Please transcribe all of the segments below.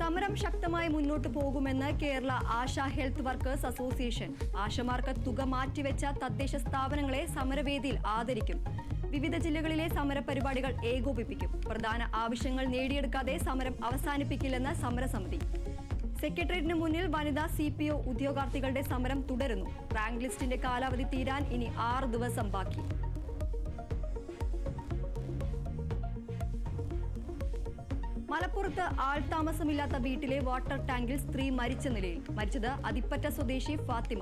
സമരം ശക്തമായി മുന്നോട്ട് പോകുമെന്ന് Kerala Asha health workers association. ആശമാർക്ക് തുക മാറ്റിവെച്ച തദ്ദേശ സ്ഥാപനങ്ങളെ സമരവേദിയിൽ ആദരിക്കും. വിവിധ ജില്ലകളിലെ സമരപരിപാടികൾ ഏകോപിപ്പിക്കും. പ്രധാന ആവശ്യങ്ങൾ നേടിയെടുക്കാതെ സമരം അവസാനിപ്പിക്കില്ലെന്ന് സമരസമിതി. സെക്രട്ടേറിയറ്റിന് മുന്നിൽ വനിതാ CPO ഉദ്യോഗാർത്ഥികളുടെ സമരം തുടരുന്നു. റാങ്ക് ലിസ്റ്റിന്റെ കാലാവധി തീരാൻ ഇനി 6 ദിവസം ബാക്കി. മലപ്പുറത്ത് ആൾതാമസമില്ലാത്ത വീട്ടിലെ വാട്ടർ ടാങ്കിൽ സ്ത്രീ മരിച്ച നിലയിൽ. മരിച്ചത് അതിപ്പറ്റ സ്വദേശി ഫാത്തിമ.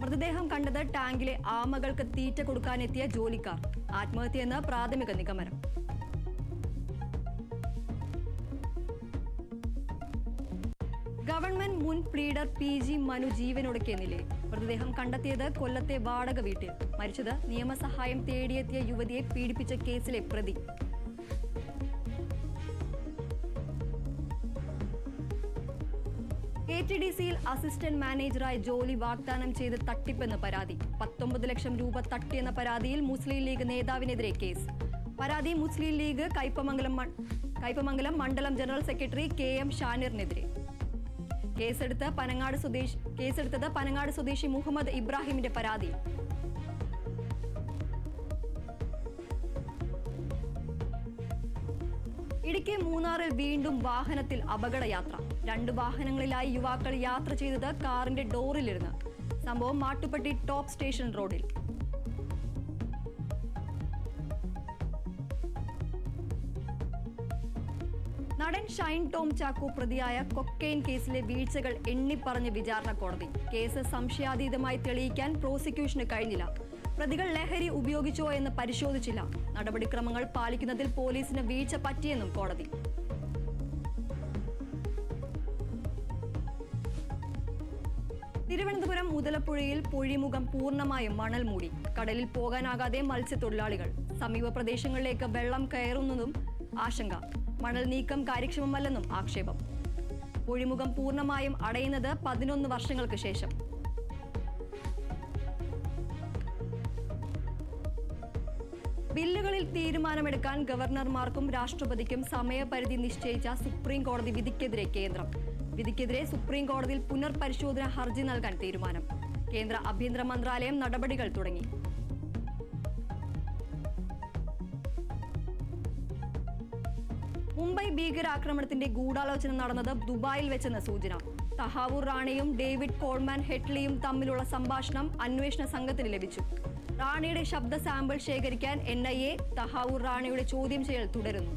മൃതദേഹം കണ്ടത് ടാങ്കിലെ ആമകൾക്ക് തീറ്റ കൊടുക്കാനെത്തിയ ജോലിക്കാർ. ആത്മഹത്യയെന്ന് പ്രാഥമിക നിഗമനം. ഗവൺമെന്റ് മുൻ പ്ലീഡർ PG മനു ജീവനൊടുക്കിയ നിലയിൽ. മൃതദേഹം കണ്ടെത്തിയത് കൊല്ലത്തെ വാടക വീട്ടിൽ. മരിച്ചത് നിയമസഹായം തേടിയെത്തിയ യുവതിയെ പീഡിപ്പിച്ച കേസിലെ പ്രതി. ATDCയിൽ അസിസ്റ്റന്റ് മാനേജറായി ജോലി വാഗ്ദാനം ചെയ്ത് തട്ടിപ്പെന്ന് പരാതി. 19 ലക്ഷം രൂപ തട്ടിയെന്ന പരാതിയിൽ മുസ്ലിം ലീഗ് നേതാവിനെതിരെ കേസ്. പരാതി മുസ്ലിം ലീഗ് കയ്പമംഗലം മണ്ഡലം ജനറൽ സെക്രട്ടറി KM ഷാനിറിനെതിരെ. കേസെടുത്തത് പനങ്ങാട് സ്വദേശി മുഹമ്മദ് ഇബ്രാഹിമിന്റെ പരാതി. ഇടുക്കി മൂന്നാറിൽ വീണ്ടും വാഹനത്തിൽ അപകടയാത്ര. 2 വാഹനങ്ങളിലായി യുവാക്കൾ യാത്ര ചെയ്തത് കാറിന്റെ ഡോറിലിരുന്ന്. സംഭവം മാട്ടുപ്പെട്ടി ടോപ്പ് സ്റ്റേഷൻ റോഡിൽ. നടൻ ഷൈൻ ടോം ചാക്കോ പ്രതിയായ കൊക്കെയിൻ കേസിലെ വീഴ്ചകൾ എണ്ണിപ്പറഞ്ഞ് വിചാരണ കോടതി. കേസ് സംശയാതീതമായി തെളിയിക്കാൻ പ്രോസിക്യൂഷന് കഴിഞ്ഞില്ല. പ്രതികൾ ലഹരി ഉപയോഗിച്ചോ എന്ന് പരിശോധിച്ചില്ല. നടപടിക്രമങ്ങൾ പാലിക്കുന്നതിൽ പോലീസിന് വീഴ്ച പറ്റിയെന്നും കോടതി. തിരുവനന്തപുരം മുതലപ്പുഴയിൽ പൊഴിമുഖം പൂർണ്ണമായും മണൽ മൂടി. കടലിൽ പോകാനാകാതെ മത്സ്യത്തൊഴിലാളികൾ. സമീപ പ്രദേശങ്ങളിലേക്ക് വെള്ളം കയറുന്നതും ആശങ്ക. മണൽ നീക്കം കാര്യക്ഷമമല്ലെന്നും ആക്ഷേപം. പൊഴിമുഖം പൂർണ്ണമായും അടയുന്നത് 11 വർഷങ്ങൾക്ക് ശേഷം. ബില്ലുകളിൽ തീരുമാനമെടുക്കാൻ ഗവർണർമാർക്കും രാഷ്ട്രപതിക്കും സമയപരിധി നിശ്ചയിച്ച സുപ്രീം കോടതി വിധിക്കെതിരെ കേന്ദ്രം. വിധിക്കെതിരെ സുപ്രീം കോടതിയിൽ പുനർപരിശോധന ഹർജി നൽകാൻ തീരുമാനം. കേന്ദ്ര ആഭ്യന്തര മന്ത്രാലയം നടപടികൾ തുടങ്ങി. മുംബൈ ഭീകരാക്രമണത്തിന്റെ ഗൂഢാലോചന നടന്നത് ദുബായിൽ വെച്ചെന്ന സൂചന. തഹാവൂർ റാണിയും ഡേവിഡ് കോൾമാൻ ഹെഡ്ലിയും തമ്മിലുള്ള സംഭാഷണം അന്വേഷണ സംഘത്തിന് ലഭിച്ചു. റാണിയുടെ ശബ്ദ സാമ്പിൾ ശേഖരിക്കാൻ NIA. തഹാവൂർ റാണിയുടെ ചോദ്യം ചെയ്യൽ തുടരുന്നു.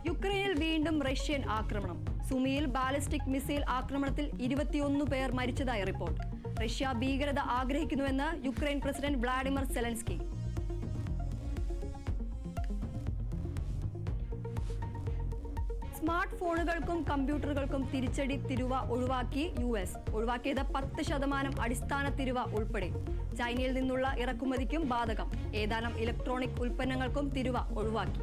യുക്രൈനിൽ വീണ്ടും റഷ്യൻ ആക്രമണം. സുമിയിൽ ബാലിസ്റ്റിക് മിസൈൽ ആക്രമണത്തിൽ 21 പേർ മരിച്ചതായി റിപ്പോർട്ട്. റഷ്യ ഭീകരത ആഗ്രഹിക്കുന്നുവെന്ന് Ukraine president Vladimir Zelensky. Smart ഫോണുകൾക്കും കമ്പ്യൂട്ടറുകൾക്കും തിരിച്ചടി തിരുവ ഒഴിവാക്കി US. ഒഴിവാക്കിയത് 10% അടിസ്ഥാന തിരുവ ഉൾപ്പെടെ. ചൈനയിൽ നിന്നുള്ള ഇറക്കുമതിക്കും ബാധകം. ഏതാനും ഇലക്ട്രോണിക് ഉൽപ്പന്നങ്ങൾക്കും തിരുവ ഒഴിവാക്കി.